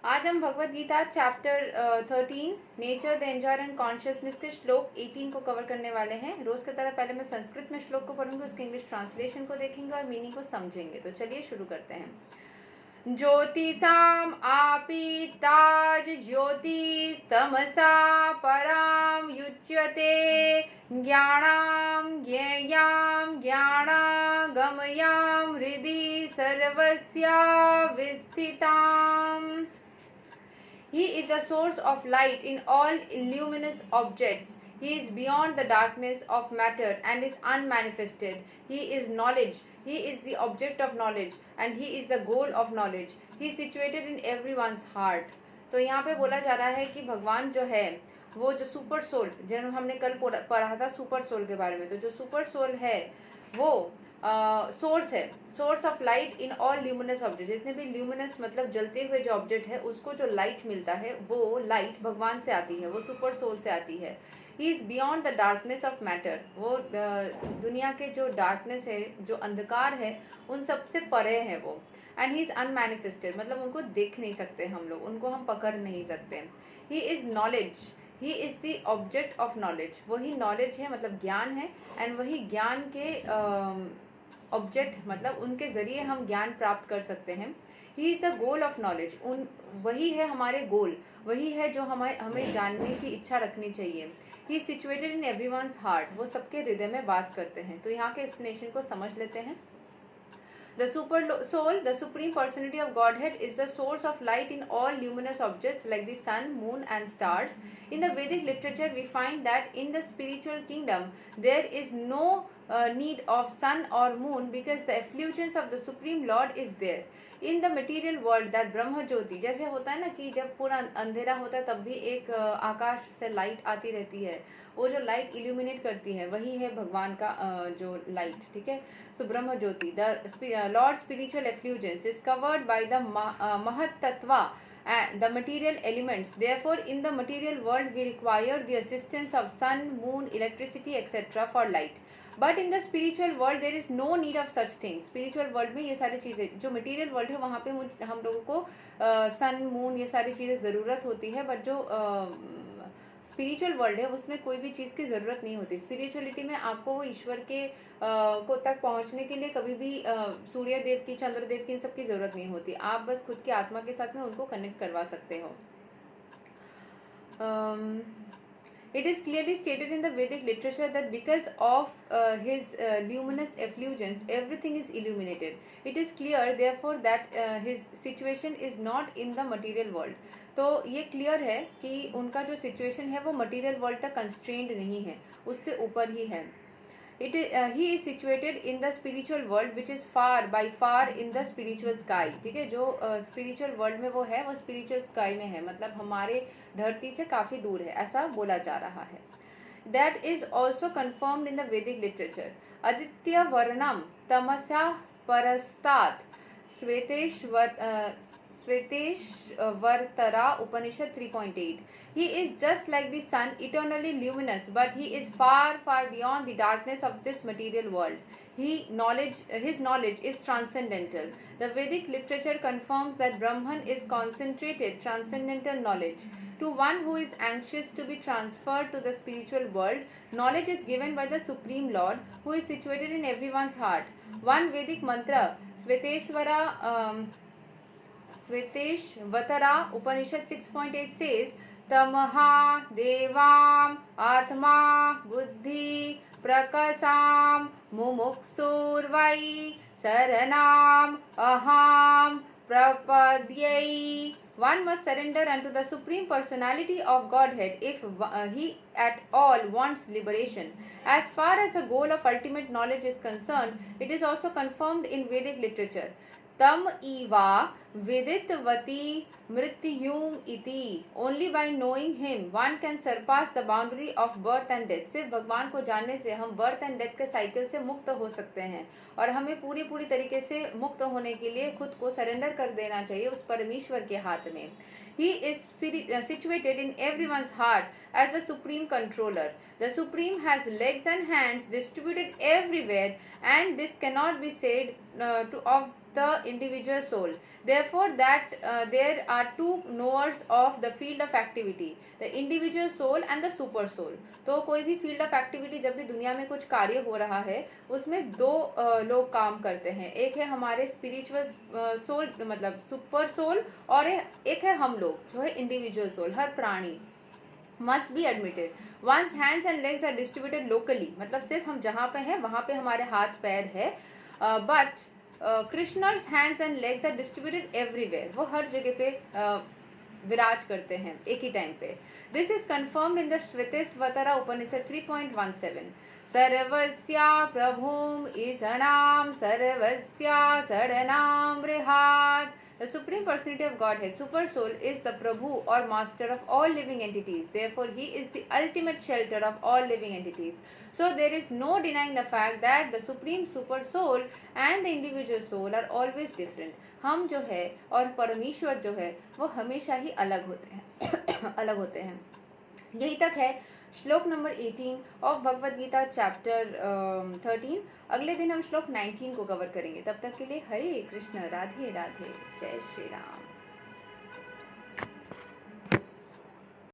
आज हम Bhagavad Gita chapter 13 nature the enjoyer and consciousness के श्लोक 18 को कवर करने वाले हैं। रोज की तरह पहले मैं संस्कृत में श्लोक को पढ़ूंगी, उसके इंग्लिश ट्रांसलेशन को देखेंगे और मीनिंग को समझेंगे। तो चलिए शुरू करते हैं। ज्योतिषाम आपि ताज ज्योतिस्तमसा पराम युच्यते ज्ञानाम ज्ञेयाम ज्ञानागमयाम हृदि सर्वस्या विस्थिताम। He is the source of light in all luminous objects. He is beyond the darkness of matter and is unmanifested. He is knowledge. He is the object of knowledge and he is the goal of knowledge. He is situated in everyone's heart. तो यहाँ पे बोला जा रहा है कि भगवान जो है वो जो सुपर सोल, जो हमने कल पढ़ा था सुपर सोल के बारे में, तो जो सुपर सोल है वो सोर्स है, source of light in all luminous object. जितने भी ल्यूमिनस मतलब जलते हुए जो ऑब्जेक्ट है उसको जो लाइट मिलता है वो लाइट भगवान से आती है, वो सुपर सोल से आती है। He is beyond the darkness of matter. वो दुनिया के जो डार्कनेस है, जो अंधकार है, उन सबसे परे है वो। एंड ही इज अनमैनिफेस्टेड, मतलब उनको देख नहीं सकते हम लोग, उनको हम पकड़ नहीं सकते। He is knowledge, he is the object of knowledge. वही नॉलेज है, मतलब ज्ञान है, एंड वही ज्ञान के ऑब्जेक्ट, मतलब उनके जरिए हम ज्ञान प्राप्त कर सकते हैं। He is the goal of knowledge. वही है हमारे गोल, वही है जो हमें जानने की इच्छा रखनी चाहिए। He is situated in everyone's heart. वो सबके हृदय में वास करते हैं। तो यहाँ के एक्सप्लेनेशन को समझ लेते हैं। The super soul, the supreme personality of Godhead, is the source of light in all luminous objects like the sun, moon and stars. In the Vedic literature, we find that in the spiritual kingdom, there is no need of sun or moon because the effulgence of the Supreme Lord is there. In the material world, that Brahma Jyoti, जैसे होता है ना कि जब पूरा अंधेरा होता है तब भी एक आकाश से लाइट आती रहती है, वो जो लाइट इल्यूमिनेट करती है वही है भगवान का जो लाइट, ठीक है। So brahma jyoti, the Lord spiritual effulgence is covered by the mahat tattva and the material elements. Therefore, in the material world, we require the assistance of sun, moon, electricity, etc. for light. But in the spiritual world, there is no need of such things. Spiritual world में ये सारी चीज़ें, जो material world है वहाँ पे हम लोगों को sun, moon ये सारी चीज़ें ज़रूरत होती है, बट जो स्पिरिचुअल वर्ल्ड है उसमें कोई भी चीज़ की ज़रूरत नहीं होती। स्पिरिचुअलिटी में आपको वो ईश्वर के को तक पहुंचने के लिए कभी भी सूर्य देव की, चंद्र देव की, इन सब की ज़रूरत नहीं होती। आप बस खुद की आत्मा के साथ में उनको कनेक्ट करवा सकते हो। It is clearly stated in the Vedic literature that because of his luminous effulgence, everything is illuminated. It is clear, therefore, that his situation is not in the material world. तो ये clear है कि उनका जो situation है वो material world तक constrained नहीं है, उससे ऊपर ही है। he is situated in the spiritual world which is by far in the spiritual sky, ठीक है। जो spiritual world में वो है वो spiritual sky में है, मतलब हमारे धरती से काफ़ी दूर है, ऐसा बोला जा रहा है। That is also confirmed in the Vedic literature. Aditya Varnam Tamasya Parastat Sveteshvartara Upanishad 3.8. He is just like the sun, eternally luminous, but he is far, far beyond the darkness of this material world. His knowledge is transcendental. The Vedic literature confirms that Brahman is concentrated, transcendental knowledge. To one who is anxious to be transferred to the spiritual world, knowledge is given by the Supreme Lord, who is situated in everyone's heart. One Vedic mantra, Sveteshvatara Upanishad 6.8 says, Tamaha Devam Atma Buddhi Prakasam Mumuksurvai Saranam Aham Prapadyai. One must surrender unto the Supreme Personality of Godhead if he at all wants liberation. As far as the goal of ultimate knowledge is concerned, it is also confirmed in Vedic literature. Tam eva viditvati mrityum iti. Only by knowing him one can surpass the boundary of birth and death. सिर्फ भगवान को जानने से हम birth and death के cycle से मुक्त हो सकते हैं, और हमें पूरी तरीके से मुक्त होने के लिए खुद को सरेंडर कर देना चाहिए उस परमेश्वर के हाथ में। He is situated in everyone's heart as the supreme controller. The Supreme has legs and hands distributed everywhere, and this cannot be said the individual soul. Therefore, that there are two knowers of the field of activity, the individual soul and the super soul. तो कोई भी field of activity जब भी दुनिया में कुछ कार्य हो रहा है उसमें दो लोग काम करते हैं. एक है हमारे spiritual soul मतलब super soul और एक है हम लोग जो है individual soul. हर प्राणी must be admitted. One's hands and legs are distributed locally. मतलब सिर्फ हम जहाँ पे हैं वहाँ पे हमारे हाथ पैर है. But Krishna's hands and legs are distributed everywhere. वो हर जगह पे विराज करते हैं एक ही टाइम पे. This is confirmed in the Shvetashvatara Upanishad 3.17. सर्वस्या प्रभुम ईशणाम सर्वस्या शरणम बृहात्. The Supreme Personality of Godhead, Super Soul, is the Prabhu or Master of all living entities. Therefore, He is the ultimate shelter of all living entities. So, there is no denying the fact that the Supreme Super Soul and the individual soul are always different. हम जो है और परमेश्वर जो है वो हमेशा ही अलग होते हैं अलग होते हैं. यही तक है श्लोक number 18 of Bhagavad Gita chapter 13. अगले दिन हम श्लोक 19 को कवर करेंगे. तब तक के लिए हरे कृष्ण, राधे राधे, जय श्री राम.